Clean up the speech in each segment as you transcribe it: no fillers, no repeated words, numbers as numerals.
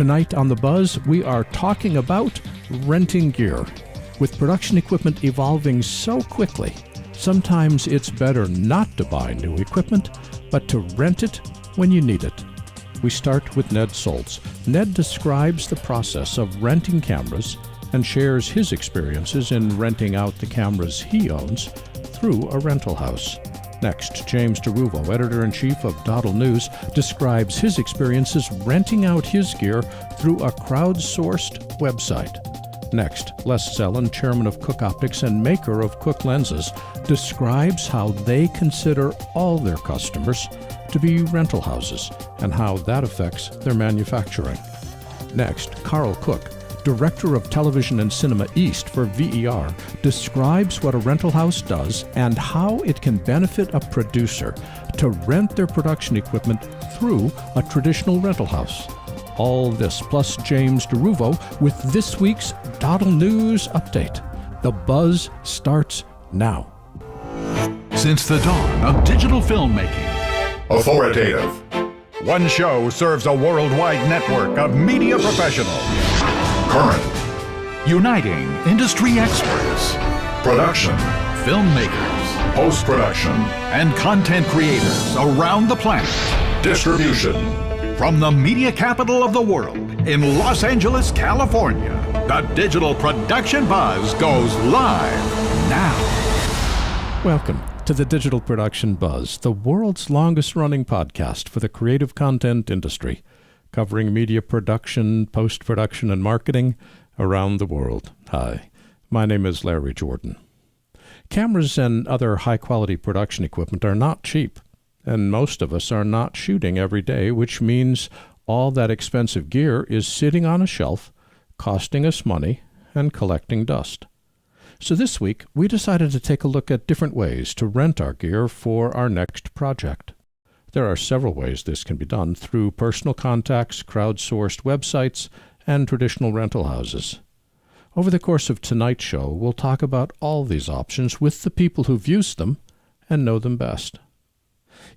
Tonight on The Buzz, we are talking about renting gear. With production equipment evolving so quickly, sometimes it's better not to buy new equipment, but to rent it when you need it. We start with Ned Soltz. Ned describes the process of renting cameras and shares his experiences in renting out the cameras he owns through a rental house. Next, James DeRuvo, editor-in-chief of doddleNEWS, describes his experiences renting out his gear through a crowdsourced website. Next, Les Zellan, chairman of Cooke Optics and maker of Cooke lenses, describes how they consider all their customers to be rental houses and how that affects their manufacturing. Next, Carl Cooke, director of Television and Cinema East for VER, describes what a rental house does and how it can benefit a producer to rent their production equipment through a traditional rental house. All this plus James DeRuvo with this week's doddleNEWS update. The Buzz starts now. Since the dawn of digital filmmaking, authoritative. One show serves a worldwide network of media professionals. Current. Uniting industry experts, Production. filmmakers, Post-production. and content creators around the planet. Distribution. From the media capital of the world in Los Angeles, California, the Digital Production Buzz goes live now. Welcome to the Digital Production Buzz, the world's longest-running podcast for the creative content industry, covering media production, post-production, and marketing around the world. Hi, my name is Larry Jordan. Cameras and other high-quality production equipment are not cheap, and most of us are not shooting every day, which means all that expensive gear is sitting on a shelf, costing us money, and collecting dust. So this week, we decided to take a look at different ways to rent our gear for our next project. There are several ways this can be done through personal contacts, crowdsourced websites, and traditional rental houses. Over the course of tonight's show, we'll talk about all these options with the people who've used them and know them best.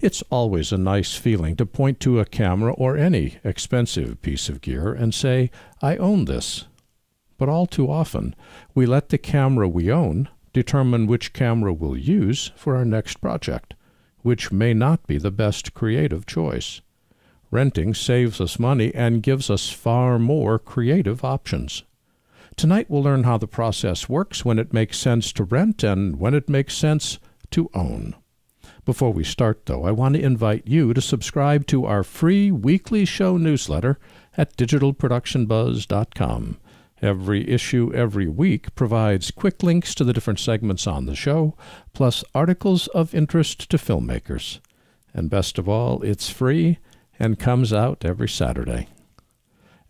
It's always a nice feeling to point to a camera or any expensive piece of gear and say, I own this. But all too often, we let the camera we own determine which camera we'll use for our next project, which may not be the best creative choice. Renting saves us money and gives us far more creative options. Tonight we'll learn how the process works, when it makes sense to rent and when it makes sense to own. Before we start, though, I want to invite you to subscribe to our free weekly show newsletter at digitalproductionbuzz.com. Every issue every week provides quick links to the different segments on the show, plus articles of interest to filmmakers. And best of all, it's free and comes out every Saturday.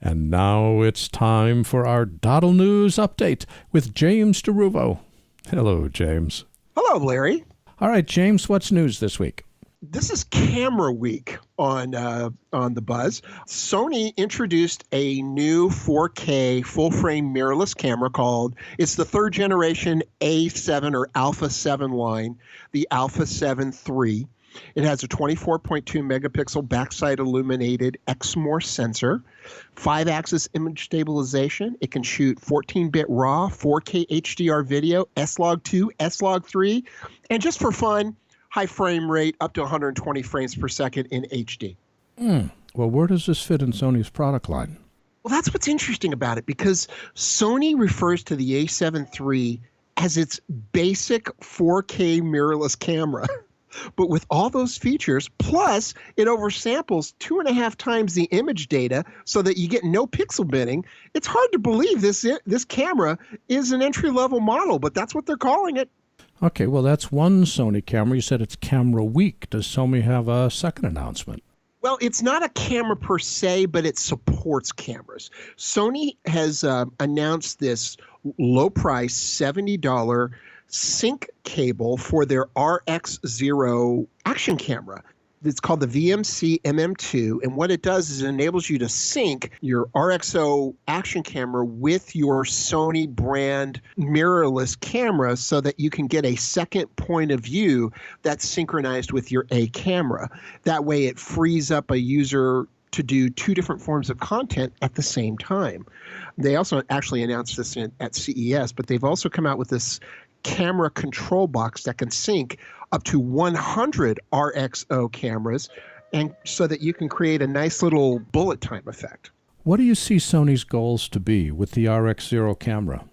And now it's time for our doddleNEWS update with James DeRuvo. Hello, James. Hello, Larry. All right, James, what's news this week? This is Camera Week on The Buzz. Sony introduced a new 4K full-frame mirrorless camera it's the third generation A7 or Alpha 7 line, the Alpha 7 III. It has a 24.2 megapixel backside illuminated XMOR sensor, 5-axis image stabilization. It can shoot 14-bit RAW, 4K HDR video, S-Log2, S-Log3, and just for fun, high frame rate up to 120 frames per second in HD. Well, where does this fit in Sony's product line? Well, that's what's interesting about it, because Sony refers to the A7 III as its basic 4K mirrorless camera. But with all those features, plus it oversamples 2.5 times the image data so that you get no pixel binning, it's hard to believe this camera is an entry-level model, but that's what they're calling it. Okay, well, that's one Sony camera. You said it's Camera Week. Does Sony have a second announcement? Well, it's not a camera per se, but it supports cameras. Sony has announced this low-price $70 sync cable for their RX0 action camera. It's called the VMC MM2, and what it does is it enables you to sync your RXO action camera with your Sony brand mirrorless camera so that you can get a second point of view that's synchronized with your A camera. That way it frees up a user to do two different forms of content at the same time. They also actually announced this at CES, but they've also come out with this camera control box that can sync up to 100 RXO cameras, and so that you can create a nice little bullet time effect. What do you see Sony's goals to be with the RX0 camera?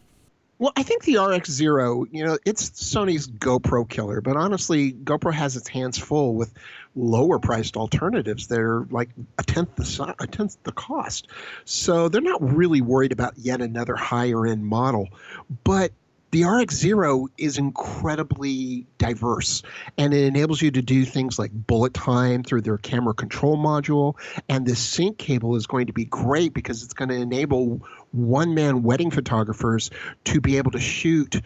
Well, I think the RX0, it's Sony's GoPro killer, but honestly, GoPro has its hands full with lower priced alternatives. They're like a tenth the cost. So they're not really worried about yet another higher end model. But the RX0 is incredibly diverse, and it enables you to do things like bullet time through their camera control module. And this sync cable is going to be great because it's going to enable one-man wedding photographers to be able to shoot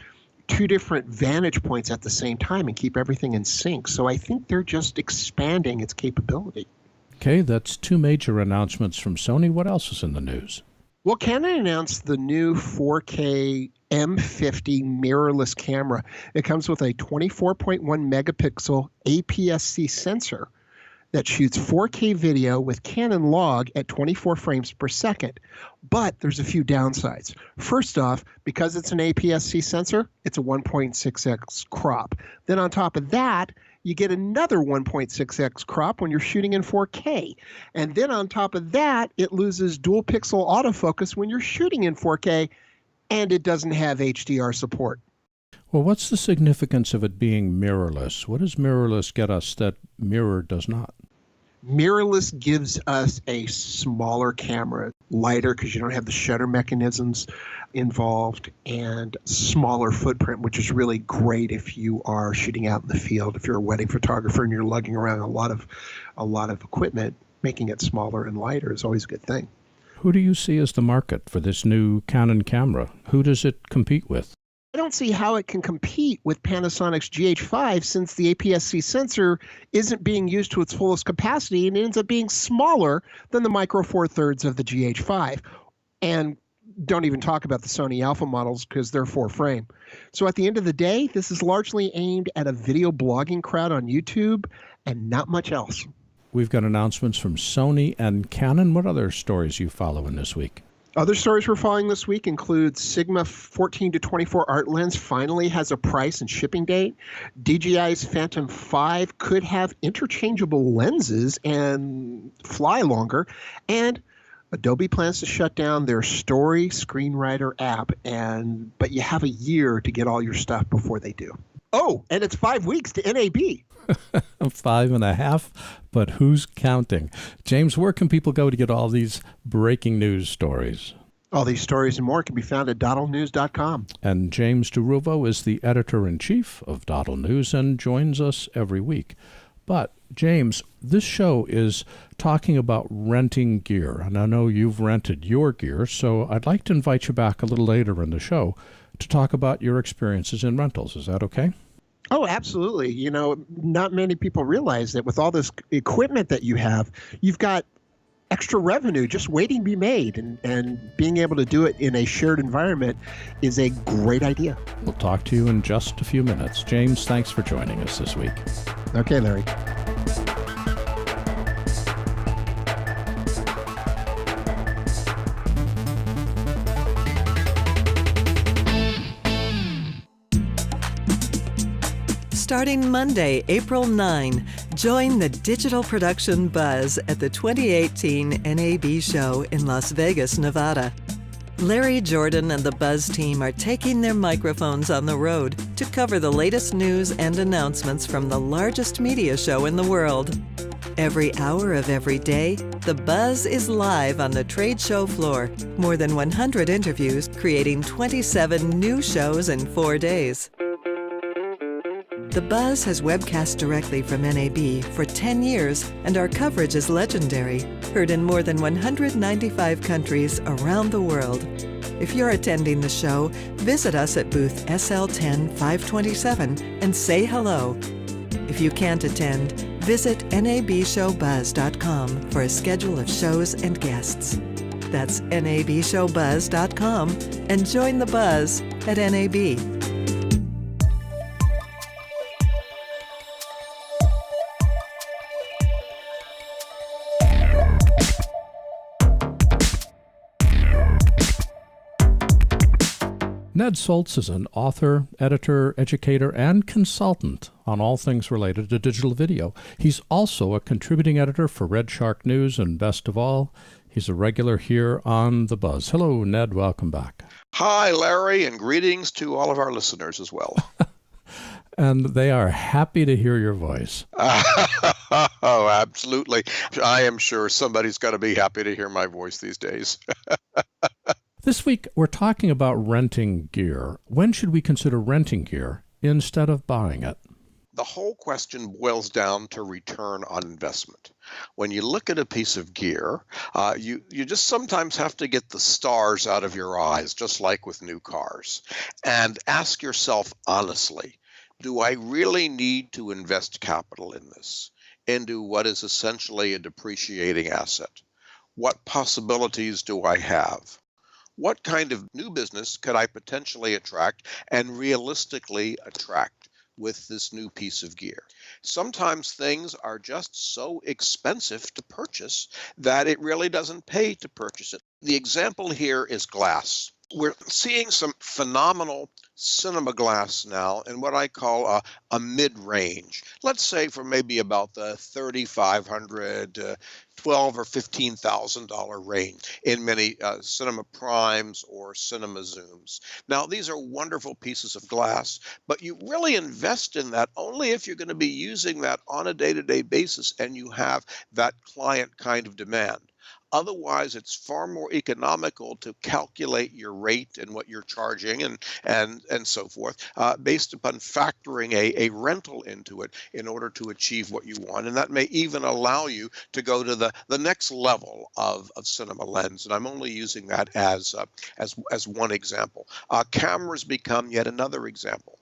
two different vantage points at the same time and keep everything in sync. So I think they're just expanding its capability. Okay, that's two major announcements from Sony. What else is in the news? Well, Canon announced the new 4K M50 mirrorless camera. It comes with a 24.1 megapixel APS-C sensor that shoots 4K video with Canon log at 24 frames per second. But there's a few downsides. First off, because it's an APS-C sensor, it's a 1.6x crop. Then on top of that, you get another 1.6x crop when you're shooting in 4K. And then on top of that, it loses dual pixel autofocus when you're shooting in 4K, and it doesn't have HDR support. Well, what's the significance of it being mirrorless? What does mirrorless get us that mirror does not? Mirrorless gives us a smaller camera, lighter because you don't have the shutter mechanisms involved, and smaller footprint, which is really great if you are shooting out in the field. If you're a wedding photographer and you're lugging around a lot of equipment, making it smaller and lighter is always a good thing. Who do you see as the market for this new Canon camera? Who does it compete with? I don't see how it can compete with Panasonic's GH5 since the APS-C sensor isn't being used to its fullest capacity and it ends up being smaller than the Micro Four Thirds of the GH5. And don't even talk about the Sony Alpha models because they're 4-frame. So at the end of the day, this is largely aimed at a video blogging crowd on YouTube and not much else. We've got announcements from Sony and Canon. What other stories you follow in this week? Other stories we're following this week include Sigma 14-24 art lens finally has a price and shipping date. DJI's Phantom 5 could have interchangeable lenses and fly longer. And Adobe plans to shut down their Story Screenwriter app, but you have a year to get all your stuff before they do. Oh, and it's 5 weeks to NAB. 5.5, but who's counting? James, where can people go to get all these breaking news stories? All these stories and more can be found at doddleNEWS.com. And James DeRuvo is the editor-in-chief of DoddleNEWS and joins us every week. But, James, this show is talking about renting gear, and I know you've rented your gear, so I'd like to invite you back a little later in the show to talk about your experiences in rentals. Is that okay? Oh, absolutely. Not many people realize that with all this equipment that you have, you've got extra revenue just waiting to be made, and being able to do it in a shared environment is a great idea. We'll talk to you in just a few minutes. James, thanks for joining us this week. Okay, Larry. Starting Monday, April 9, join the digital production buzz at the 2018 NAB show in Las Vegas, Nevada. Larry Jordan and the Buzz team are taking their microphones on the road to cover the latest news and announcements from the largest media show in the world. Every hour of every day, the Buzz is live on the trade show floor. More than 100 interviews, creating 27 new shows in 4 days. The Buzz has webcast directly from NAB for 10 years, and our coverage is legendary, heard in more than 195 countries around the world. If you're attending the show, visit us at booth SL10-527 and say hello. If you can't attend, visit nabshowbuzz.com for a schedule of shows and guests. That's nabshowbuzz.com and join the Buzz at NAB. Ned Soltz is an author, editor, educator, and consultant on all things related to digital video. He's also a contributing editor for Red Shark News, and best of all, he's a regular here on The Buzz. Hello, Ned. Welcome back. Hi, Larry, and greetings to all of our listeners as well. And they are happy to hear your voice. Oh, absolutely. I am sure somebody's got to be happy to hear my voice these days. This week, we're talking about renting gear. When should we consider renting gear instead of buying it? The whole question boils down to return on investment. When you look at a piece of gear, you just sometimes have to get the stars out of your eyes, just like with new cars, and ask yourself honestly, do I really need to invest capital in this, into what is essentially a depreciating asset? What possibilities do I have? What kind of new business could I potentially attract and realistically attract with this new piece of gear? Sometimes things are just so expensive to purchase that it really doesn't pay to purchase it. The example here is glass. We're seeing some phenomenal cinema glass now in what I call a mid-range. Let's say for maybe about the $3,500, $12,000 or $15,000 range in many cinema primes or cinema zooms. Now, these are wonderful pieces of glass, but you really invest in that only if you're going to be using that on a day-to-day basis and you have that client kind of demand. Otherwise, it's far more economical to calculate your rate and what you're charging and so forth based upon factoring a rental into it in order to achieve what you want. And that may even allow you to go to the next level of cinema lens. And I'm only using that as one example. Cameras become yet another example.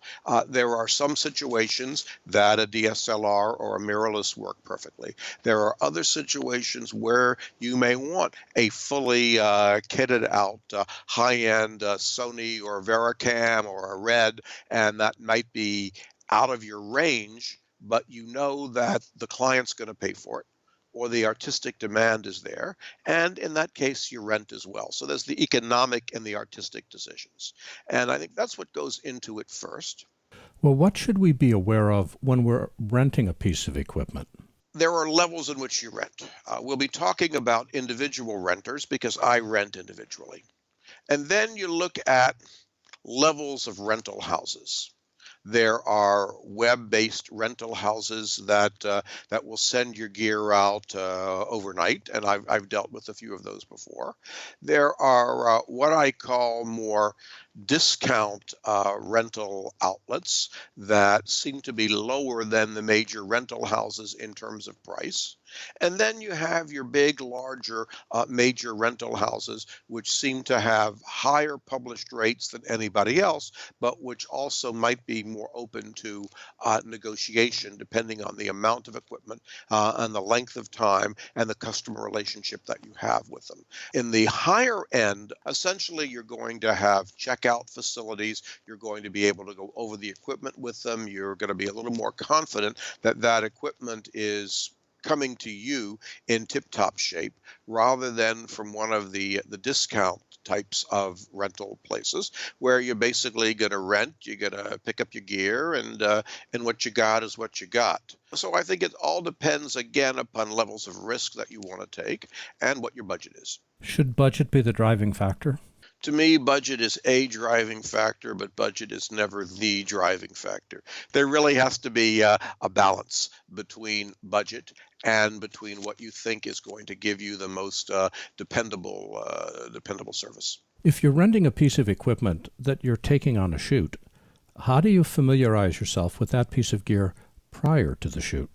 There are some situations that a DSLR or a mirrorless work perfectly. There are other situations where you may want a fully kitted out high-end Sony or Vericam or a Red, and that might be out of your range, but you know that the client's going to pay for it or the artistic demand is there, and in that case you rent as well. So there's the economic and the artistic decisions, and I think that's what goes into it first. Well, what should we be aware of when we're renting a piece of equipment? There are levels in which you rent. We'll be talking about individual renters because I rent individually. And then you look at levels of rental houses. There are web-based rental houses that will send your gear out overnight, and I've dealt with a few of those before. There are what I call more discount rental outlets that seem to be lower than the major rental houses in terms of price. And then you have your big, larger, major rental houses, which seem to have higher published rates than anybody else, but which also might be more open to negotiation depending on the amount of equipment and the length of time and the customer relationship that you have with them. In the higher end, essentially you're going to have checkout facilities. You're going to be able to go over the equipment with them. You're going to be a little more confident that that equipment is coming to you in tip-top shape rather than from one of the discount types of rental places where you're basically going to rent, you're going to pick up your gear, and what you got is what you got. So I think it all depends, again, upon levels of risk that you want to take and what your budget is. Should budget be the driving factor? To me, budget is a driving factor, but budget is never the driving factor. There really has to be a balance between budget and between what you think is going to give you the most dependable service. If you're renting a piece of equipment that you're taking on a shoot, how do you familiarize yourself with that piece of gear prior to the shoot?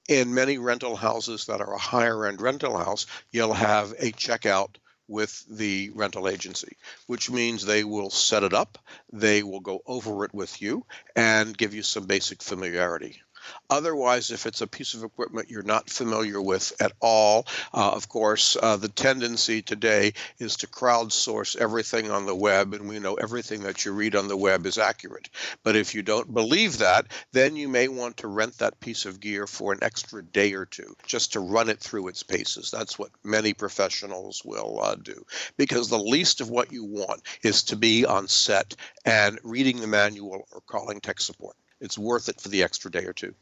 In many rental houses that are a higher-end rental house, you'll have a checkout with the rental agency, which means they will set it up, they will go over it with you, and give you some basic familiarity. Otherwise, if it's a piece of equipment you're not familiar with at all, of course, the tendency today is to crowdsource everything on the web, and we know everything that you read on the web is accurate. But if you don't believe that, then you may want to rent that piece of gear for an extra day or two, just to run it through its paces. That's what many professionals will do, because the least of what you want is to be on set and reading the manual or calling tech support. It's worth it for the extra day or two.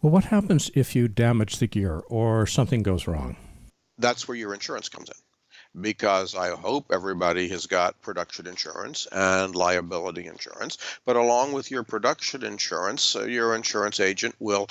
Well, what happens if you damage the gear or something goes wrong? That's where your insurance comes in, because I hope everybody has got production insurance and liability insurance. But along with your production insurance, your insurance agent will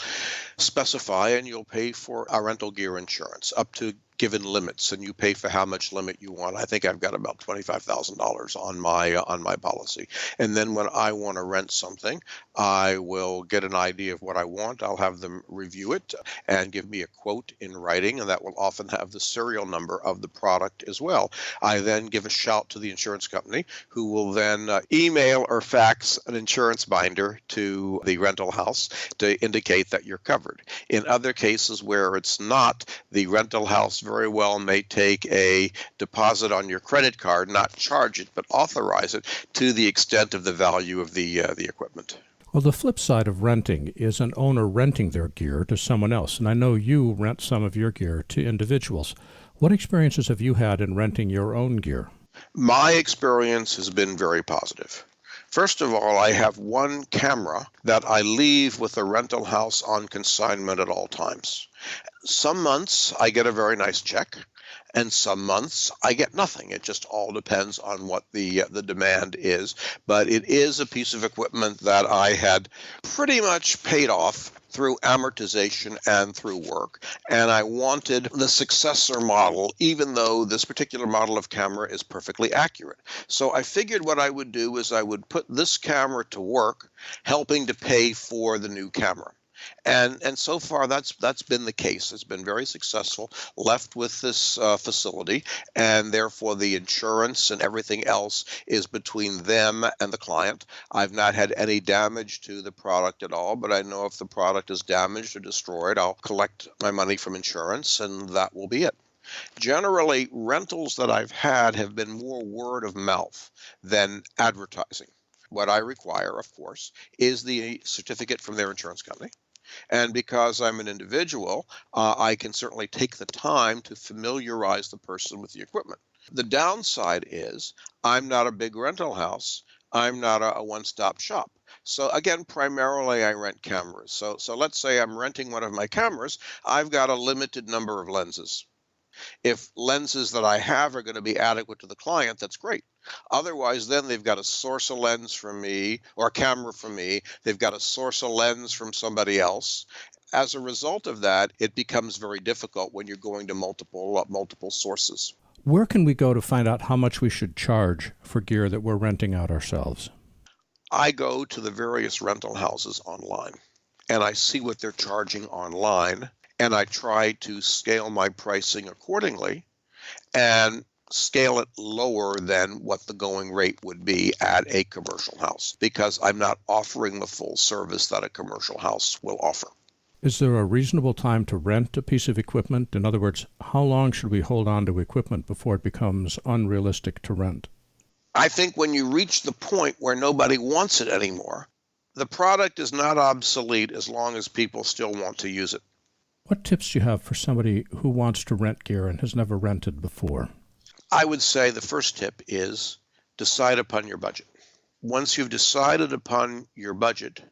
specify and you'll pay for a rental gear insurance up to given limits, and you pay for how much limit you want. I think I've got about $25,000 on my policy. And then when I want to rent something, I will get an idea of what I want. I'll have them review it and give me a quote in writing, and that will often have the serial number of the product as well. I then give a shout to the insurance company, who will then email or fax an insurance binder to the rental house to indicate that you're covered. In other cases where it's not, the rental house very well may take a deposit on your credit card, not charge it, but authorize it to the extent of the value of the equipment. Well, the flip side of renting is an owner renting their gear to someone else. And I know you rent some of your gear to individuals. What experiences have you had in renting your own gear? My experience has been very positive. First of all, I have one camera that I leave with the rental house on consignment at all times. Some months I get a very nice check, and some months I get nothing. It just all depends on what the demand is. But it is a piece of equipment that I had pretty much paid off through amortization and through work. And I wanted the successor model, even though this particular model of camera is perfectly accurate. So I figured what I would do is I would put this camera to work, helping to pay for the new camera. And so far, that's been the case. It's been very successful, left with this facility, and therefore the insurance and everything else is between them and the client. I've not had any damage to the product at all, but I know if the product is damaged or destroyed, I'll collect my money from insurance, and that will be it. Generally, rentals that I've had have been more word of mouth than advertising. What I require, of course, is the certificate from their insurance company. And because I'm an individual, I can certainly take the time to familiarize the person with the equipment. The downside is I'm not a big rental house. I'm not a one-stop shop. So again, primarily I rent cameras. So let's say I'm renting one of my cameras. I've got a limited number of lenses. If lenses that I have are going to be adequate to the client, that's great. Otherwise, then they've got to source a lens from me or a camera from me. They've got to source a lens from somebody else. As a result of that, it becomes very difficult when you're going to multiple sources. Where can we go to find out how much we should charge for gear that we're renting out ourselves? I go to the various rental houses online, and I see what they're charging online, and I try to scale my pricing accordingly and scale it lower than what the going rate would be at a commercial house, because I'm not offering the full service that a commercial house will offer. Is there a reasonable time to rent a piece of equipment? In other words, how long should we hold on to equipment before it becomes unrealistic to rent? I think when you reach the point where nobody wants it anymore, the product is not obsolete as long as people still want to use it. What tips do you have for somebody who wants to rent gear and has never rented before? I would say the first tip is decide upon your budget. Once you've decided upon your budget,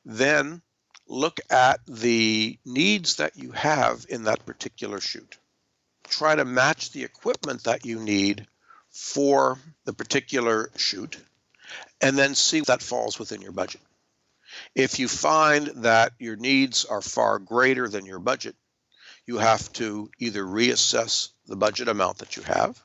then look at the needs that you have in that particular shoot. Try to match the equipment that you need for the particular shoot, and then see if that falls within your budget. If you find that your needs are far greater than your budget, you have to either reassess the budget amount that you have,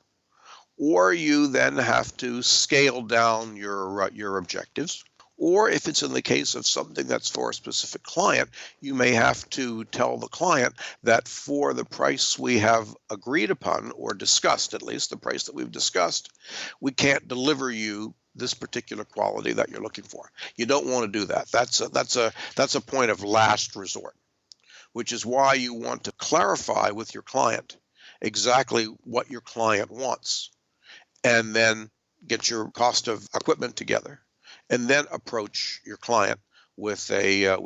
or you then have to scale down your objectives. Or if it's in the case of something that's for a specific client, you may have to tell the client that for the price we have agreed upon, or discussed at least, the price that we've discussed, we can't deliver you this particular quality that you're looking for. You don't want to do that. That's a point of last resort, which is why you want to clarify with your client exactly what your client wants, and then get your cost of equipment together, and then approach your client with a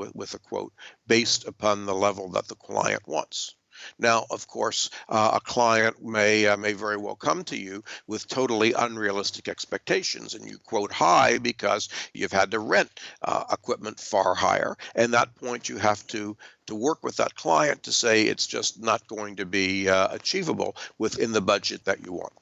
quote based upon the level that the client wants. Now, of course, a client may very well come to you with totally unrealistic expectations, and you quote high because you've had to rent equipment far higher. And at that point, you have to work with that client to say it's just not going to be achievable within the budget that you want.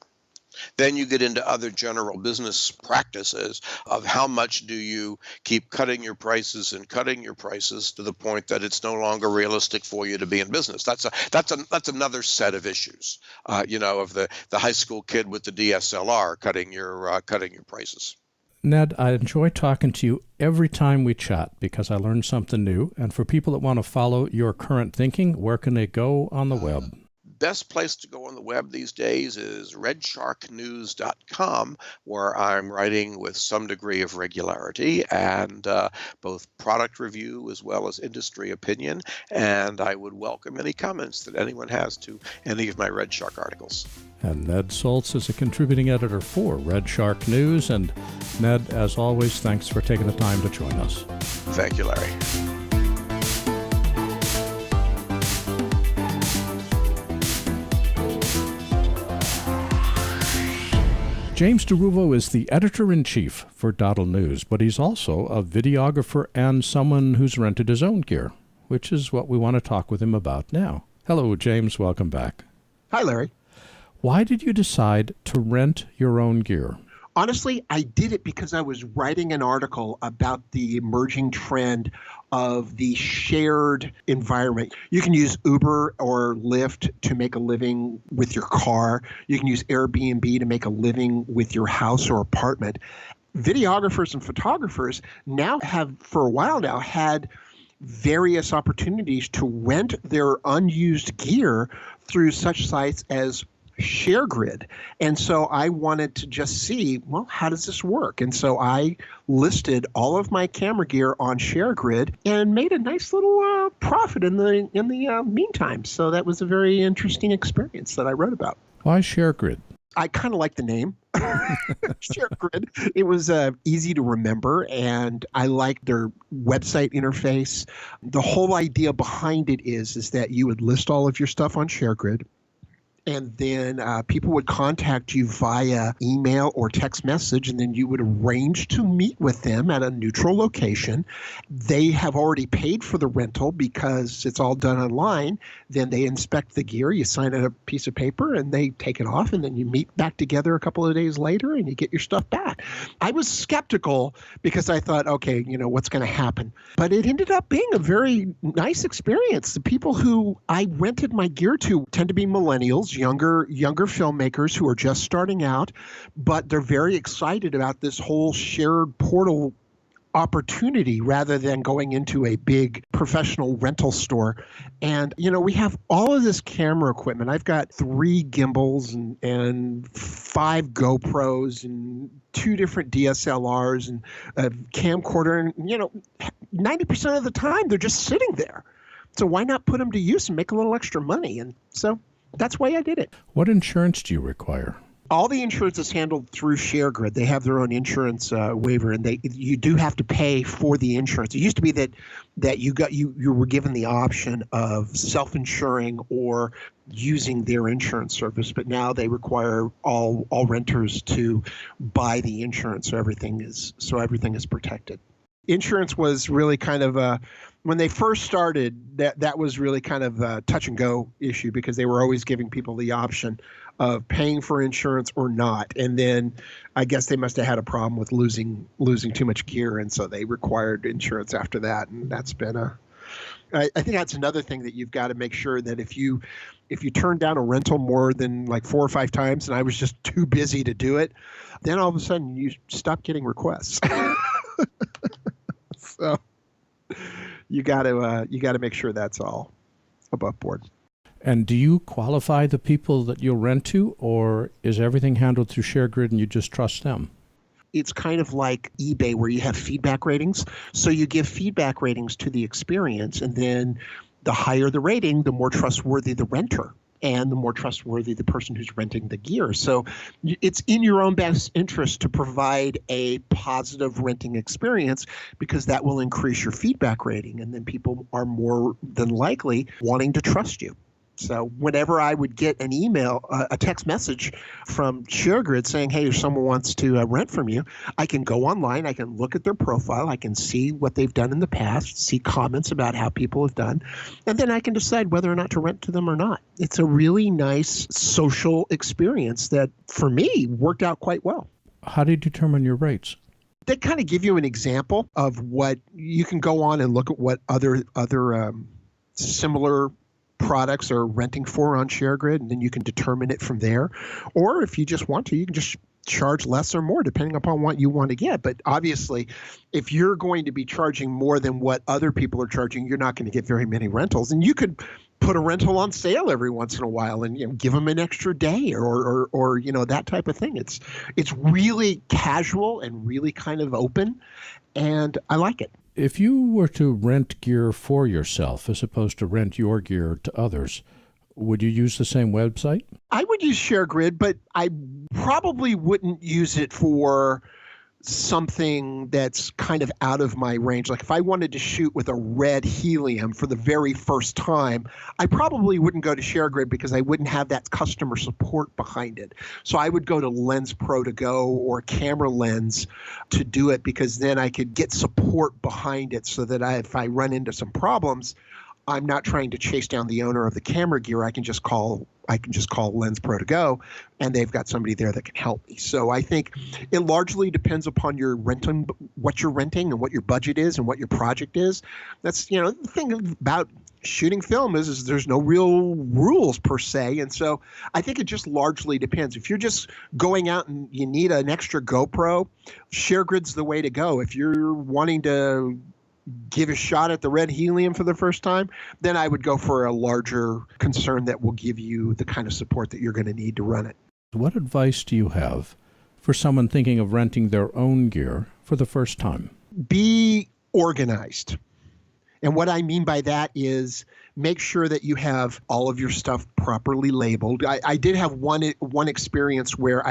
Then you get into other general business practices of how much do you keep cutting your prices to the point that it's no longer realistic for you to be in business. That's another set of issues, of the high school kid with the DSLR cutting your prices. Ned, I enjoy talking to you every time we chat because I learn something new. And for people that want to follow your current thinking, where can they go on the web? Best place to go on the web these days is redsharknews.com, where I'm writing with some degree of regularity and both product review as well as industry opinion. And I would welcome any comments that anyone has to any of my Red Shark articles. And Ned Soltz is a contributing editor for Red Shark News. And Ned, as always, thanks for taking the time to join us. Thank you, Larry. James DeRuvo is the editor-in-chief for doddleNEWS, but he's also a videographer and someone who's rented his own gear, which is what we want to talk with him about now. Hello, James. Welcome back. Hi, Larry. Why did you decide to rent your own gear? Honestly, I did it because I was writing an article about the emerging trend of the shared environment. You can use Uber or Lyft to make a living with your car. You can use Airbnb to make a living with your house or apartment. Videographers and photographers now have, for a while now, had various opportunities to rent their unused gear through such sites as ShareGrid. And so I wanted to just see, well, how does this work? And so I listed all of my camera gear on ShareGrid and made a nice little profit in the meantime. So that was a very interesting experience that I wrote about. Why ShareGrid? I kind of like the name. ShareGrid. It was easy to remember, and I liked their website interface. The whole idea behind it is that you would list all of your stuff on ShareGrid, and then people would contact you via email or text message, and then you would arrange to meet with them at a neutral location. They have already paid for the rental because it's all done online. Then they inspect the gear, you sign a piece of paper, and they take it off, and then you meet back together a couple of days later, and you get your stuff back. I was skeptical because I thought, okay, what's going to happen? But it ended up being a very nice experience. The people who I rented my gear to tend to be millennials, younger filmmakers who are just starting out, but they're very excited about this whole shared portal opportunity rather than going into a big professional rental store. And, we have all of this camera equipment. I've got 3 gimbals and 5 GoPros and 2 different DSLRs and a camcorder. And, 90% of the time they're just sitting there. So why not put them to use and make a little extra money? And so that's why I did it. What insurance do you require? All the insurance is handled through ShareGrid. They have their own insurance waiver, and you do have to pay for the insurance. It used to be that you were given the option of self-insuring or using their insurance service, but now they require all renters to buy the insurance, so everything is protected. Insurance was really kind of when they first started, that was really kind of a touch and go issue because they were always giving people the option of paying for insurance or not. And then I guess they must have had a problem with losing too much gear, and so they required insurance after that. And that's been I think that's another thing that you've got to make sure that if you turn down a rental more than like 4 or 5 times, and I was just too busy to do it, then all of a sudden you stop getting requests. So you got to make sure that's all above board. And do you qualify the people that you'll rent to, or is everything handled through ShareGrid and you just trust them? it's kind of like eBay where you have feedback ratings. So you give feedback ratings to the experience, and then the higher the rating, the more trustworthy the renter and the more trustworthy the person who's renting the gear. So it's in your own best interest to provide a positive renting experience, because that will increase your feedback rating, and then people are more than likely wanting to trust you. So whenever I would get an email, a text message from ShareGrid saying, hey, if someone wants to rent from you, I can go online, I can look at their profile, I can see what they've done in the past, see comments about how people have done, and then I can decide whether or not to rent to them or not. It's a really nice social experience that, for me, worked out quite well. How do you determine your rates? They kind of give you an example of what you can go on and look at what other similar products are renting for on ShareGrid, and then you can determine it from there. Or if you just want to, you can just charge less or more depending upon what you want to get. But obviously, if you're going to be charging more than what other people are charging, you're not going to get very many rentals. And you could put a rental on sale every once in a while and give them an extra day or that type of thing. It's really casual and really kind of open, and I like it. If you were to rent gear for yourself as opposed to rent your gear to others, would you use the same website? I would use ShareGrid, but I probably wouldn't use it for something that's kind of out of my range. Like if I wanted to shoot with a red helium for the very first time, I probably wouldn't go to ShareGrid because I wouldn't have that customer support behind it. So I would go to Lens Pro to Go or Camera Lens to do it, because then I could get support behind it so that if I run into some problems, I'm not trying to chase down the owner of the camera gear. I can just call Lens Pro to Go, and they've got somebody there that can help me. So I think it largely depends upon what you're renting and what your budget is and what your project is. That's, the thing about shooting film is there's no real rules per se. And so I think it just largely depends. If you're just going out and you need an extra GoPro, ShareGrid's the way to go. If you're wanting to give a shot at the red helium for the first time, then I would go for a larger concern that will give you the kind of support that you're going to need to run it. What advice do you have for someone thinking of renting their own gear for the first time? Be organized. And what I mean by that is make sure that you have all of your stuff properly labeled. I did have one experience where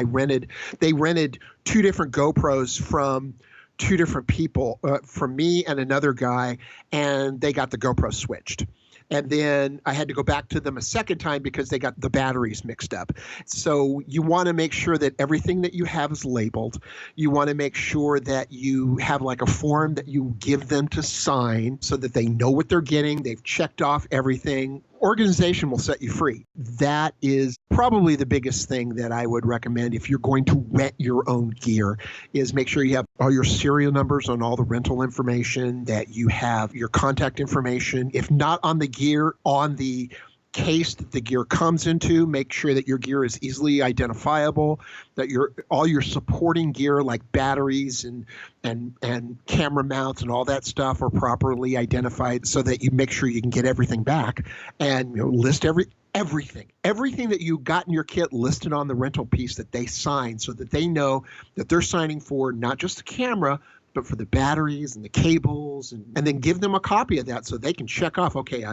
they rented 2 different GoPros from 2 different people, from me and another guy, and they got the GoPro switched. And then I had to go back to them a second time because they got the batteries mixed up. So you want to make sure that everything that you have is labeled. You want to make sure that you have like a form that you give them to sign so that they know what they're getting. They've checked off everything. Organization will set you free. That is probably the biggest thing that I would recommend if you're going to rent your own gear, is make sure you have all your serial numbers on all the rental information, that you have your contact information. If not on the gear, on the case that the gear comes into, make sure that your gear is easily identifiable, that all your supporting gear like batteries and camera mounts and all that stuff are properly identified, so that you make sure you can get everything back, and list everything that you got in your kit listed on the rental piece that they sign, so that they know that they're signing for not just the camera, but for the batteries and the cables, and then give them a copy of that so they can check off, okay,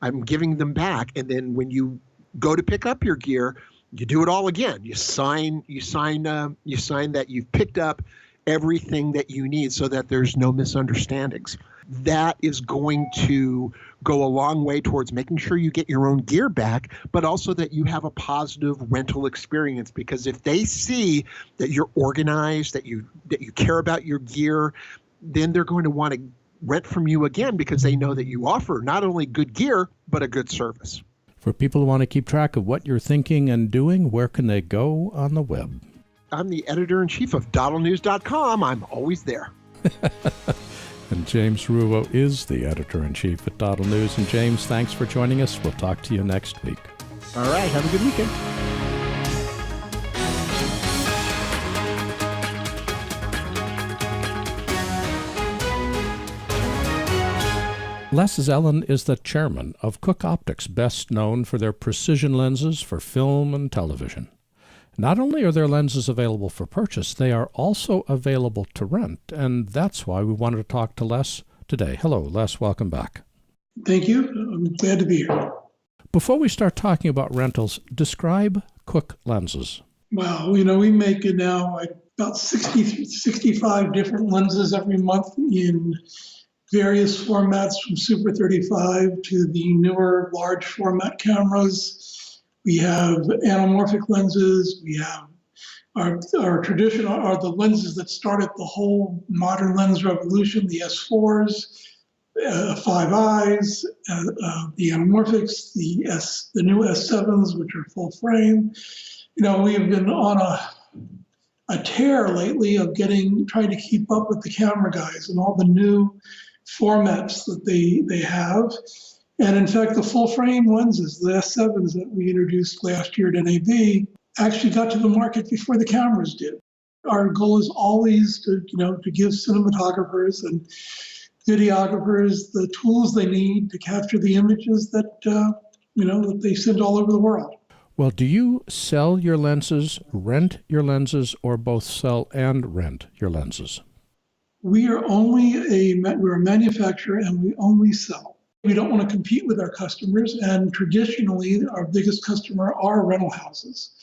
I'm giving them back. And then when you go to pick up your gear, you do it all again. You sign that you've picked up everything that you need, so that there's no misunderstandings. That is going to go a long way towards making sure you get your own gear back, but also that you have a positive rental experience. Because if they see that you're organized, that you care about your gear, then they're going to want to rent from you again, because they know that you offer not only good gear, but a good service. For people who want to keep track of what you're thinking and doing, where can they go on the web? I'm the editor-in-chief of doddleNEWS.com. I'm always there. And James DeRuvo is the editor-in-chief at DoddleNEWS. And James, thanks for joining us. We'll talk to you next week. All right. Have a good weekend. Les Zellan is the chairman of Cooke Optics, best known for their precision lenses for film and television. Not only are their lenses available for purchase, they are also available to rent, and that's why we wanted to talk to Les today. Hello, Les, welcome back. Thank you. I'm glad to be here. Before we start talking about rentals, describe Cooke lenses. Wow, we make it now about 65 different lenses every month in various formats, from Super 35 to the newer large format cameras. We have anamorphic lenses. We have our traditional, are the lenses that started the whole modern lens revolution, the S4s, 5 eyes, the anamorphics, the new S7s, which are full frame. We have been on a tear lately of trying to keep up with the camera guys and all the new formats that they have. And in fact, the full frame lenses, the S7s that we introduced last year at NAB, actually got to the market before the cameras did. Our goal is always to give cinematographers and videographers the tools they need to capture the images that that they send all over the world. Well, do you sell your lenses, rent your lenses, or both sell and rent your lenses? We're a manufacturer, and we only sell. We don't want to compete with our customers, and traditionally our biggest customer are rental houses.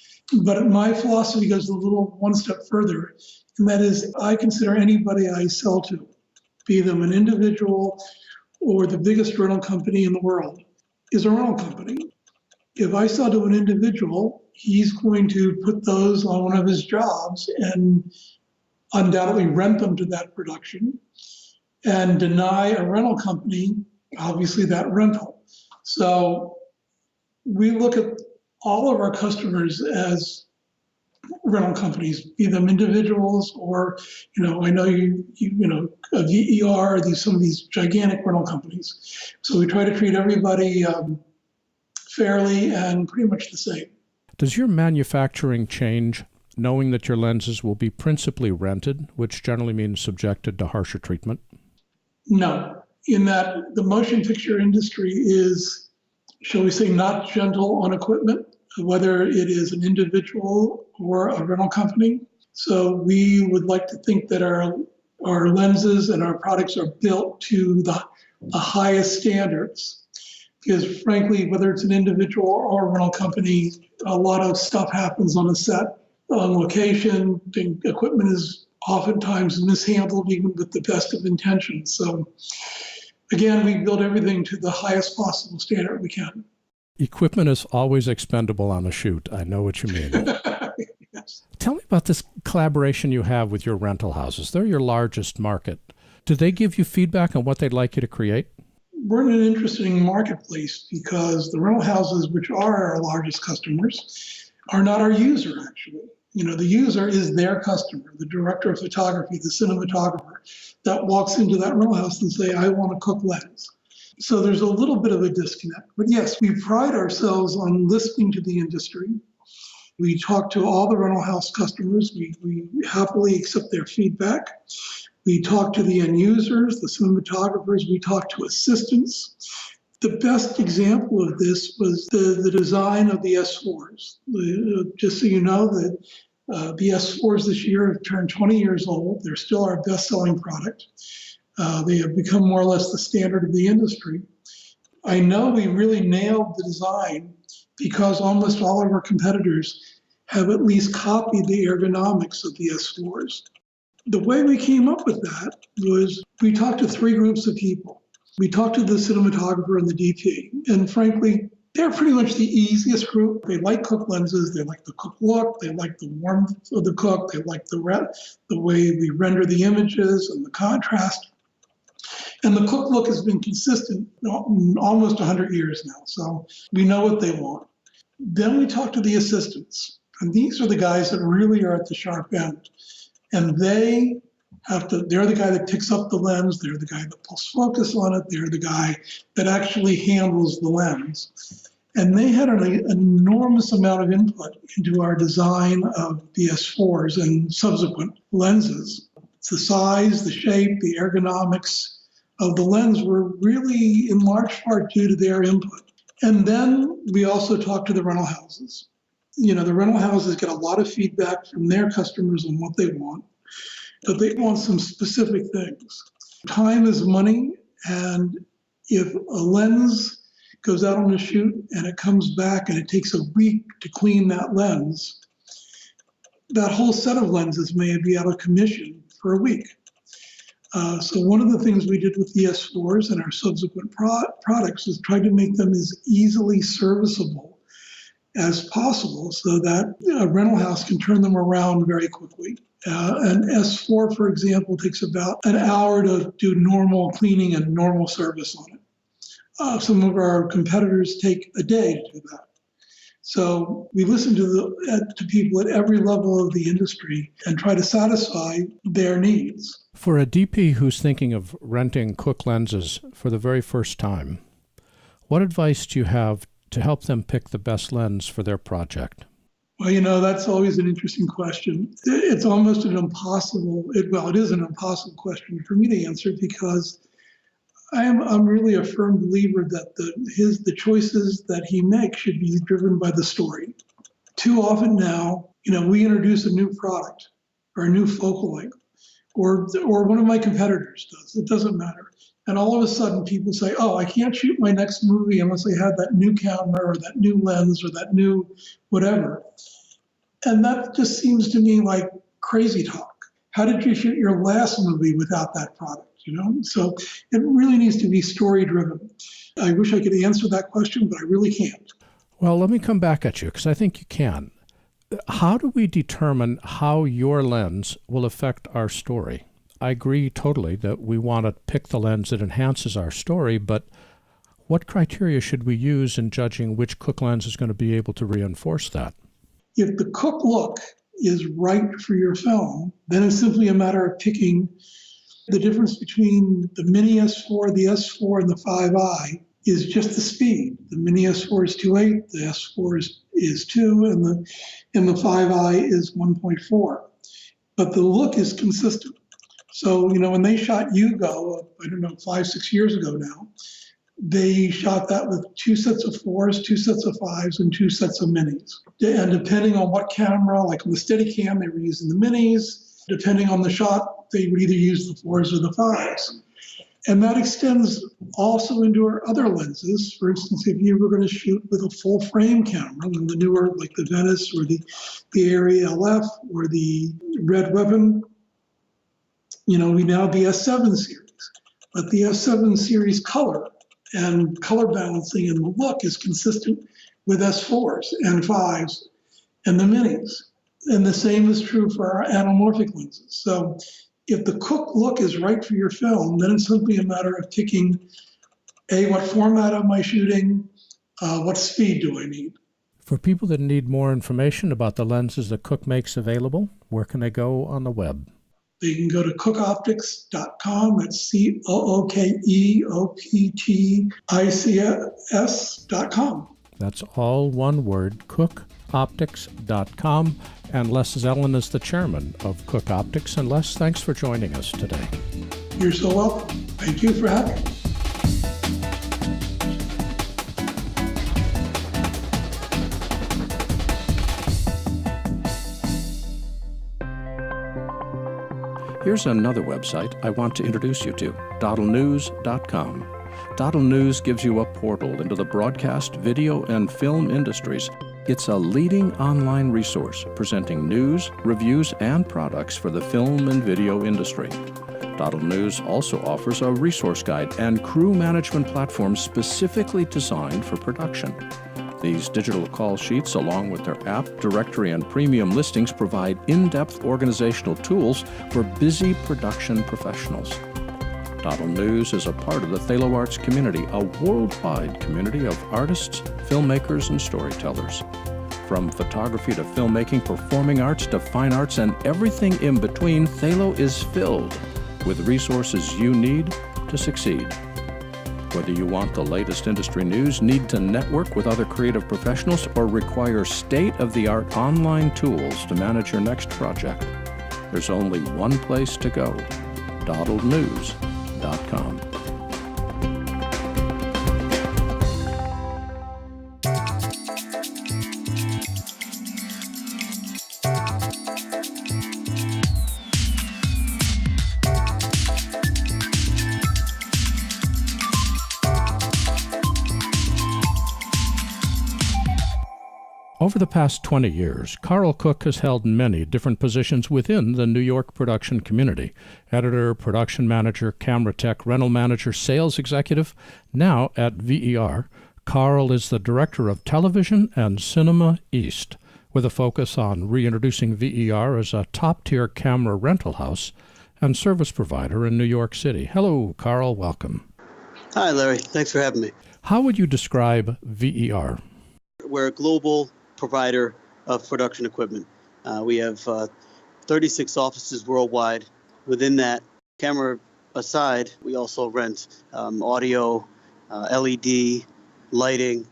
But my philosophy goes a little one step further, and that is I consider anybody I sell to, be them an individual or the biggest rental company in the world, is a rental company. If I sell to an individual, he's going to put those on one of his jobs and undoubtedly rent them to that production and deny a rental company, obviously, that rental. So we look at all of our customers as rental companies, be them individuals or, I know a VER, some of these gigantic rental companies. So we try to treat everybody fairly and pretty much the same. Does your manufacturing change knowing that your lenses will be principally rented, which generally means subjected to harsher treatment? No, in that the motion picture industry is, shall we say, not gentle on equipment, whether it is an individual or a rental company. So we would like to think that our lenses and our products are built to the highest standards. Because frankly, whether it's an individual or a rental company, a lot of stuff happens on a set, on location. The equipment is oftentimes mishandled, even with the best of intentions. So again, we build everything to the highest possible standard we can. Equipment is always expendable on a shoot. I know what you mean. Yes. Tell me about this collaboration you have with your rental houses. They're your largest market. Do they give you feedback on what they'd like you to create? We're in an interesting marketplace because the rental houses, which are our largest customers, are not our user, actually. The user is their customer, the director of photography, the cinematographer, that walks into that rental house and say, I want a Cooke lens. So there's a little bit of a disconnect. But yes, we pride ourselves on listening to the industry. We talk to all the rental house customers. We happily accept their feedback. We talk to the end users, the cinematographers. We talk to assistants. The best example of this was the design of the S4s. Just so you know, that the S4s this year have turned 20 years old. They're still our best-selling product. They have become more or less the standard of the industry. I know we really nailed the design because almost all of our competitors have at least copied the ergonomics of the S4s. The way we came up with that was we talked to 3 groups of people. We talked to the cinematographer and the DP, and frankly, they're pretty much the easiest group. They like Cooke lenses. They like the Cooke look. They like the warmth of the Cooke. They like the way we render the images and the contrast. And the Cooke look has been consistent almost 100 years now, so we know what they want. Then we talk to the assistants, and these are the guys that really are at the sharp end. And they're the guy that picks up the lens, they're the guy that pulls focus on it, they're the guy that actually handles the lens. And they had an enormous amount of input into our design of the S4s and subsequent lenses. The size, the shape, the ergonomics of the lens were really in large part due to their input. And then we also talked to the rental houses. The rental houses get a lot of feedback from their customers on what they want, but they want some specific things. Time is money, and if a lens goes out on a shoot and it comes back and it takes a week to clean that lens, that whole set of lenses may be out of commission for a week. So one of the things we did with the S4s and our subsequent products is try to make them as easily serviceable as possible so that a rental house can turn them around very quickly. An S4, for example, takes about an hour to do normal cleaning and normal service on it. Some of our competitors take a day to do that. So we listen to people at every level of the industry and try to satisfy their needs. For a DP who's thinking of renting Cooke lenses for the very first time, what advice do you have to help them pick the best lens for their project? Well, that's always an interesting question. It's almost it is an impossible question for me to answer because I'm really a firm believer that the choices that he makes should be driven by the story. Too often now, we introduce a new product or a new focal length, or one of my competitors does. It doesn't matter. And all of a sudden people say, oh, I can't shoot my next movie unless I have that new camera or that new lens or that new whatever. And that just seems to me like crazy talk. How did you shoot your last movie without that product? So it really needs to be story driven. I wish I could answer that question, but I really can't. Well, let me come back at you because I think you can. How do we determine how your lens will affect our story? I agree totally that we want to pick the lens that enhances our story, but what criteria should we use in judging which Cooke lens is going to be able to reinforce that? If the Cooke look is right for your film, then it's simply a matter of picking. The difference between the Mini S4, the S4, and the 5i is just the speed. The Mini S4 is 2.8, the S4 is 2, and the 5i is 1.4. But the look is consistent. So, when they shot Hugo, 5-6 years ago now, they shot that with 2 sets of 4s, 2 sets of 5s, and 2 sets of Minis. And depending on what camera, like on the Steadicam, they were using the Minis. Depending on the shot, they would either use the 4s or the 5s. And that extends also into our other lenses. For instance, if you were going to shoot with a full frame camera, the newer, like the Venice or the Arri LF or the Red Weapon, we now have the S7 series. But the S7 series color and color balancing and the look is consistent with S4s and 5s and the Minis. And the same is true for our anamorphic lenses. So if the Cooke look is right for your film, then it's simply a matter of picking, what format am I shooting? What speed do I need? For people that need more information about the lenses that Cooke makes available, where can they go on the web? They can go to cookeoptics.com. That's COOKEOPTICS.com. That's all one word, cookeoptics.com. And Les Zellan is the chairman of Cooke Optics. And Les, thanks for joining us today. You're so welcome. Thank you for having me. Here's another website I want to introduce you to, doddleNEWS.com. DoddleNEWS gives you a portal into the broadcast, video, and film industries. It's a leading online resource presenting news, reviews, and products for the film and video industry. DoddleNEWS also offers a resource guide and crew management platform specifically designed for production. These digital call sheets, along with their app, directory, and premium listings, provide in-depth organizational tools for busy production professionals. DoddleNEWS is a part of the Thalo Arts community, a worldwide community of artists, filmmakers, and storytellers. From photography to filmmaking, performing arts to fine arts, and everything in between, Thalo is filled with resources you need to succeed. Whether you want the latest industry news, need to network with other creative professionals, or require state-of-the-art online tools to manage your next project, there's only one place to go, doddleNEWS.com. Over the past 20 years, Carl Cooke has held many different positions within the New York production community. Editor, production manager, camera tech, rental manager, sales executive. Now at VER, Carl is the director of television and cinema east, with a focus on reintroducing VER as a top-tier camera rental house and service provider in New York City. Hello, Carl. Welcome. Hi, Larry. Thanks for having me. How would you describe VER? We're a global provider of production equipment. We have 36 offices worldwide. Within that, camera aside, we also rent audio, LED, lighting,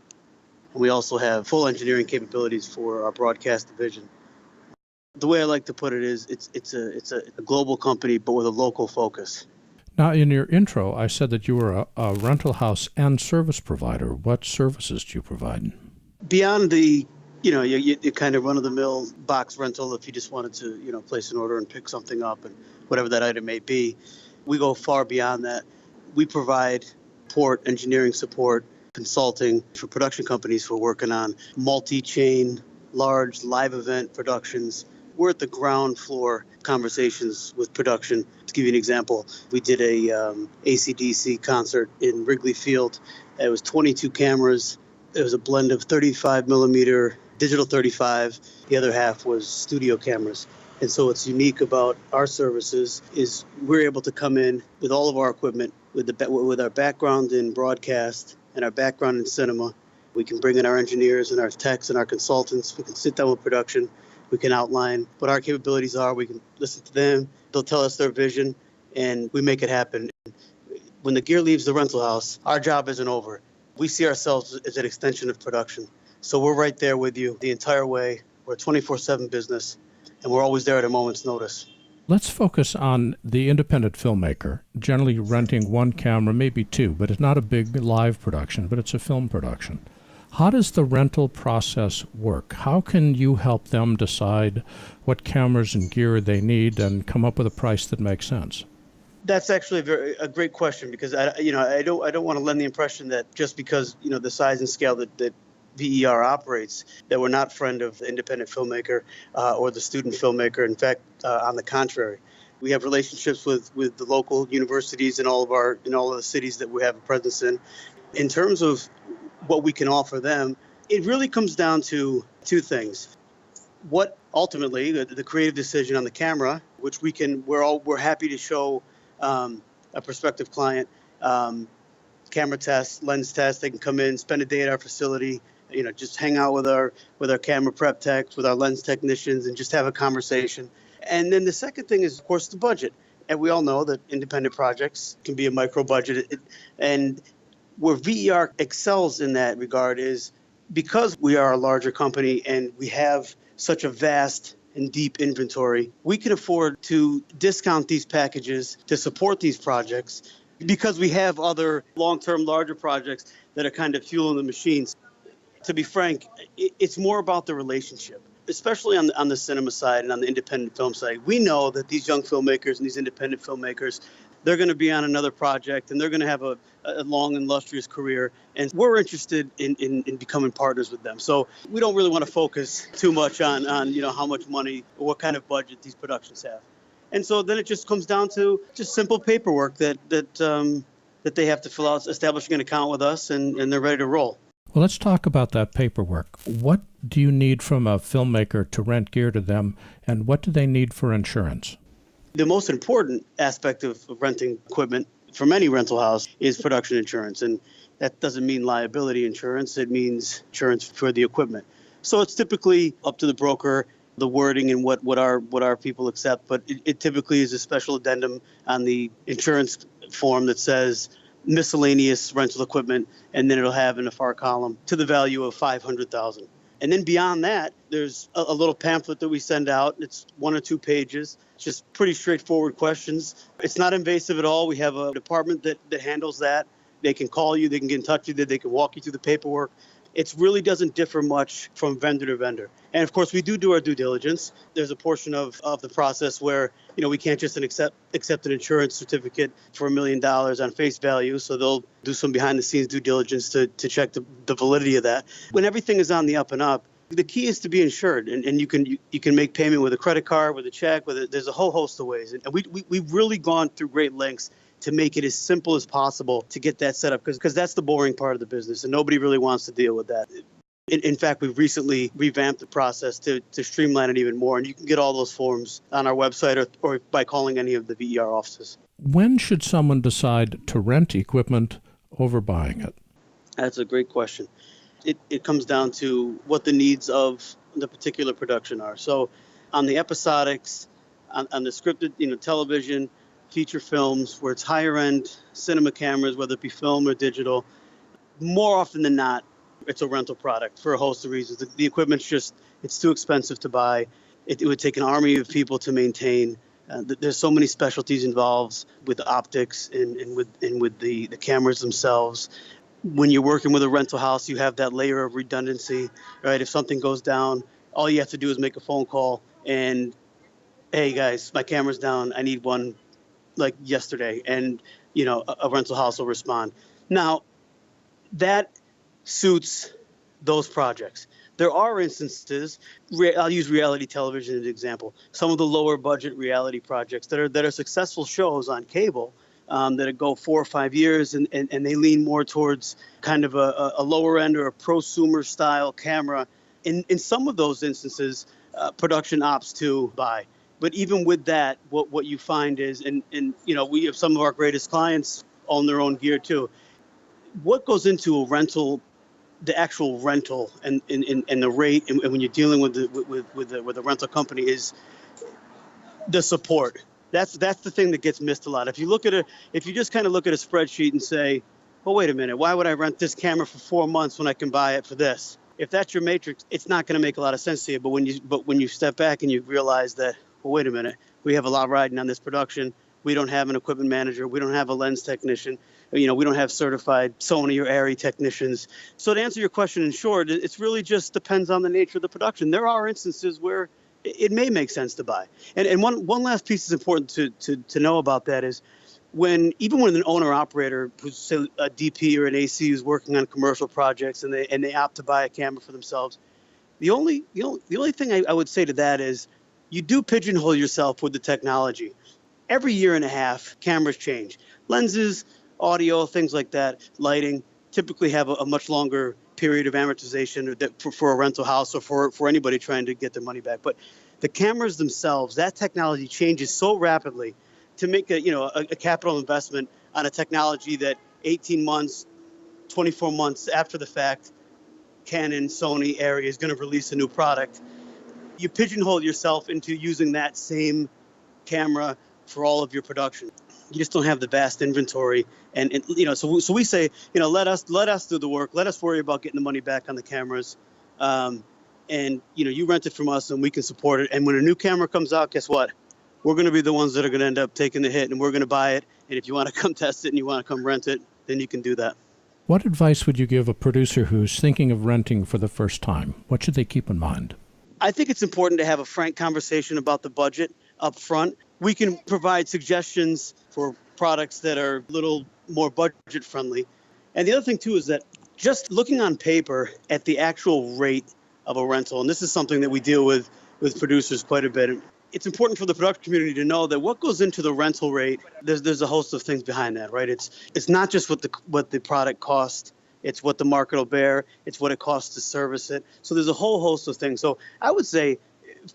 and we also have full engineering capabilities for our broadcast division. The way I like to put it is it's a global company, but with a local focus. Now, in your intro, I said that you were a rental house and service provider. What services do you provide? Beyond the you kind of run-of-the-mill box rental, if you just wanted to, place an order and pick something up and whatever that item may be, we go far beyond that. We provide support, engineering support, consulting for production companies who are working on multi-chain, large live event productions. We're at the ground floor conversations with production. To give you an example, we did a AC/DC concert in Wrigley Field. It was 22 cameras. It was a blend of 35 millimeter digital 35. The other half was studio cameras. And so what's unique about our services is we're able to come in with all of our equipment, with our background in broadcast and our background in cinema. We can bring in our engineers and our techs and our consultants. We can sit down with production. We can outline what our capabilities are. We can listen to them. They'll tell us their vision, and we make it happen. When the gear leaves the rental house, our job isn't over. We see ourselves as an extension of production. So we're right there with you the entire way. We're a 24/7 business, and we're always there at a moment's notice. Let's focus on the independent filmmaker, generally renting one camera, maybe two, but it's not a big live production, but it's a film production. How does the rental process work? How can you help them decide what cameras and gear they need and come up with a price that makes sense? That's actually a great question, because I don't want to lend the impression that just because the size and scale that VER operates, that we're not friend of the independent filmmaker or the student filmmaker. In fact, on the contrary, we have relationships with the local universities in all of the cities that we have a presence in. In terms of what we can offer them, it really comes down to two things. What ultimately the creative decision on the camera, which we're happy to show a prospective client camera tests, lens tests. They can come in, spend a day at our facility, just hang out with our camera prep techs, with our lens technicians, and just have a conversation. And then the second thing is, of course, the budget. And we all know that independent projects can be a micro budget. And where VER excels in that regard is because we are a larger company and we have such a vast and deep inventory, we can afford to discount these packages to support these projects because we have other long-term larger projects that are kind of fueling the machines. To be frank, it's more about the relationship, especially on the cinema side and on the independent film side. We know that these young filmmakers and these independent filmmakers, they're going to be on another project and they're going to have a long and illustrious career. And we're interested in becoming partners with them. So we don't really want to focus too much on how much money or what kind of budget these productions have. And so then it just comes down to just simple paperwork that they have to fill out, establishing an account with us, and they're ready to roll. Well, let's talk about that paperwork. What do you need from a filmmaker to rent gear to them, and what do they need for insurance? The most important aspect of renting equipment from any rental house is production insurance. And that doesn't mean liability insurance. It means insurance for the equipment. So it's typically up to the broker, the wording and what our people accept. But it typically is a special addendum on the insurance form that says miscellaneous rental equipment, and then it'll have in a far column to the value of $500,000. And then beyond that, there's a little pamphlet that we send out. It's 1 or 2 pages, just pretty straightforward questions. It's not invasive at all. We have a department that handles that. They can call you, they can get in touch with you, they can walk you through the paperwork. It really doesn't differ much from vendor to vendor. And of course, we do our due diligence. There's a portion of the process where, we can't just accept an insurance certificate for $1 million on face value. So they'll do some behind the scenes due diligence to check the validity of that. When everything is on the up and up, The key is to be insured, and you can make payment with a credit card, with a check, there's a whole host of ways. And we've really gone through great lengths to make it as simple as possible to get that set up, because that's the boring part of the business, and nobody really wants to deal with that. In fact, we've recently revamped the process to streamline it even more, and you can get all those forms on our website or by calling any of the VER offices. When should someone decide to rent equipment over buying it? That's a great question. It comes down to what the needs of the particular production are. So on the episodics, on the scripted, television, feature films, where it's higher end cinema cameras, whether it be film or digital, more often than not, it's a rental product for a host of reasons. The equipment's it's too expensive to buy. It would take an army of people to maintain. There's so many specialties involved with optics and with the cameras themselves. When you're working with a rental house, you have that layer of redundancy, right? If something goes down, all you have to do is make a phone call and, hey guys, my camera's down. I need one like yesterday. And, a rental house will respond. Now, that suits those projects. There are instances, I'll use reality television as an example, some of the lower budget reality projects that are successful shows on cable, that go 4 or 5 years, and they lean more towards kind of a lower end or a prosumer style camera. In some of those instances, production opts to buy. But even with that, what you find is, and we have some of our greatest clients own their own gear too. What goes into a rental, the actual rental and the rate, and when you're dealing with the rental company, is the support. That's the thing that gets missed a lot. If you just kind of look at a spreadsheet and say, well, wait a minute, why would I rent this camera for 4 months when I can buy it for this? If that's your matrix, it's not going to make a lot of sense to you. But when you step back and you realize that, well, wait a minute, we have a lot riding on this production. We don't have an equipment manager. We don't have a lens technician. We don't have certified Sony or Arri technicians. So to answer your question in short, it's really just depends on the nature of the production. There are instances where it may make sense to buy. And one last piece is important to know about that is even when an owner-operator who's, say, a DP or an AC who's working on commercial projects and they opt to buy a camera for themselves, the only thing I would say to that is you do pigeonhole yourself with the technology. Every year and a half, cameras change. Lenses, audio, things like that, lighting, typically have a much longer period of amortization for a rental house or for anybody trying to get their money back. But the cameras themselves, that technology changes so rapidly. To make a capital investment on a technology that 18 months, 24 months after the fact, Canon, Sony, Arri is going to release a new product, you pigeonhole yourself into using that same camera for all of your production. You just don't have the vast inventory, and so we say, let us do the work. Let us worry about getting the money back on the cameras, and you rent it from us, and we can support it. And when a new camera comes out, guess what? We're going to be the ones that are going to end up taking the hit, and we're going to buy it. And if you want to come test it and you want to come rent it, then you can do that. What advice would you give a producer who's thinking of renting for the first time? What should they keep in mind? I think it's important to have a frank conversation about the budget up front. We can provide suggestions for products that are a little more budget friendly. And the other thing, too, is that just looking on paper at the actual rate of a rental, and this is something that we deal with producers quite a bit. It's important for the production community to know that what goes into the rental rate, there's a host of things behind that, right? It's not just what the product costs, it's what the market will bear, it's what it costs to service it. So there's a whole host of things. So I would say,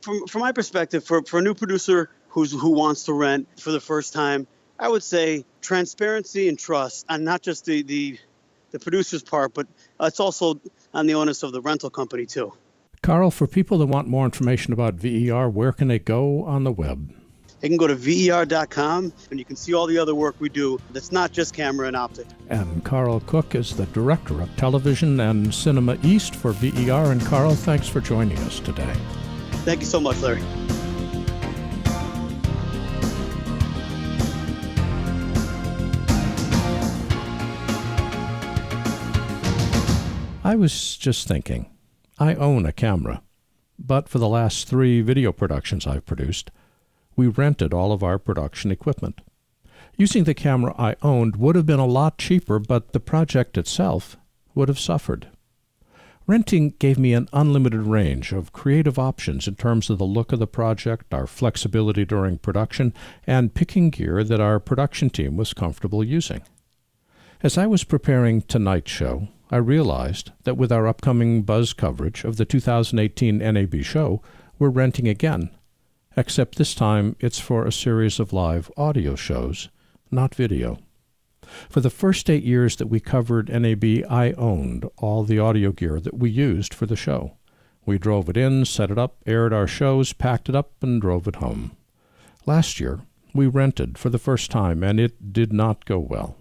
from my perspective, for a new producer who wants to rent for the first time, I would say transparency and trust on not just the producer's part, but it's also on the onus of the rental company too. Carl, for people that want more information about VER, where can they go on the web? They can go to ver.com, and you can see all the other work we do that's not just camera and optic. And Carl Cooke is the Director of Television and Cinema East for VER. And Carl, thanks for joining us today. Thank you so much, Larry. I was just thinking, I own a camera, but for the last 3 video productions I've produced, we rented all of our production equipment. Using the camera I owned would have been a lot cheaper, but the project itself would have suffered. Renting gave me an unlimited range of creative options in terms of the look of the project, our flexibility during production, and picking gear that our production team was comfortable using. As I was preparing tonight's show, I realized that with our upcoming Buzz coverage of the 2018 NAB show, we're renting again, except this time it's for a series of live audio shows, not video. For the first 8 years that we covered NAB, I owned all the audio gear that we used for the show. We drove it in, set it up, aired our shows, packed it up, and drove it home. Last year, we rented for the first time, and it did not go well.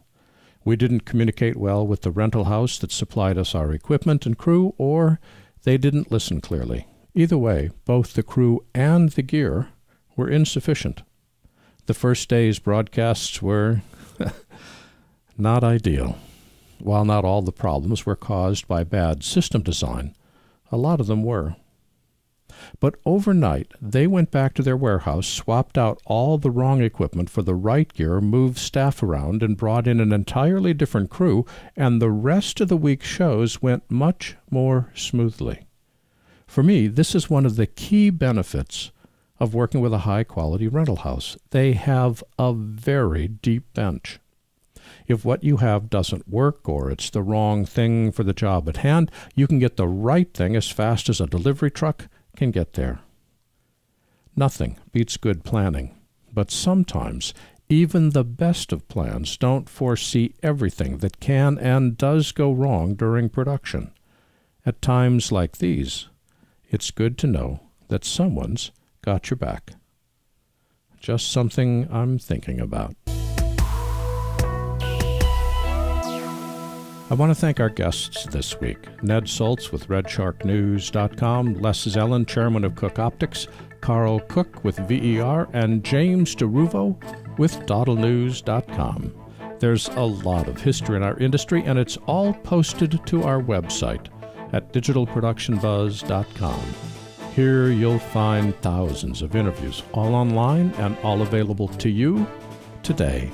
We didn't communicate well with the rental house that supplied us our equipment and crew, or they didn't listen clearly. Either way, both the crew and the gear were insufficient. The first day's broadcasts were not ideal. While not all the problems were caused by bad system design, a lot of them were. But overnight, they went back to their warehouse, swapped out all the wrong equipment for the right gear, moved staff around, and brought in an entirely different crew, and the rest of the week's shows went much more smoothly. For me, this is one of the key benefits of working with a high-quality rental house. They have a very deep bench. If what you have doesn't work or it's the wrong thing for the job at hand, you can get the right thing as fast as a delivery truck can get there. Nothing beats good planning, but sometimes even the best of plans don't foresee everything that can and does go wrong during production. At times like these, it's good to know that someone's got your back. Just something I'm thinking about. I want to thank our guests this week, Ned Soltz with RedSharkNews.com, Les Zellan, chairman of Cooke Optics, Carl Cooke with VER, and James DeRuvo with doddleNEWS.com. There's a lot of history in our industry, and it's all posted to our website at digitalproductionbuzz.com. Here you'll find thousands of interviews, all online and all available to you today.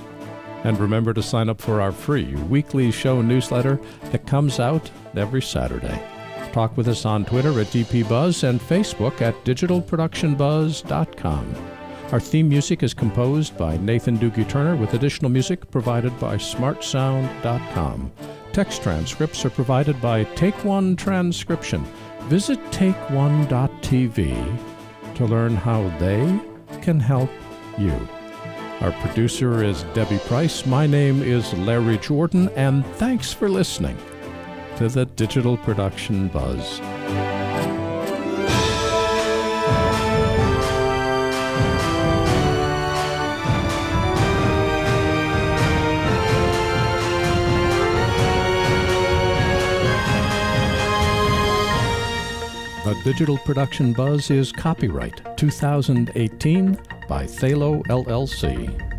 And remember to sign up for our free weekly show newsletter that comes out every Saturday. Talk with us on Twitter at DPBuzz and Facebook at digitalproductionbuzz.com. Our theme music is composed by Nathan Doogie Turner with additional music provided by smartsound.com. Text transcripts are provided by Take One Transcription. Visit takeone.tv to learn how they can help you. Our producer is Debbie Price. My name is Larry Jordan, and thanks for listening to the Digital Production Buzz. The Digital Production Buzz is copyright 2018 by Thalo LLC.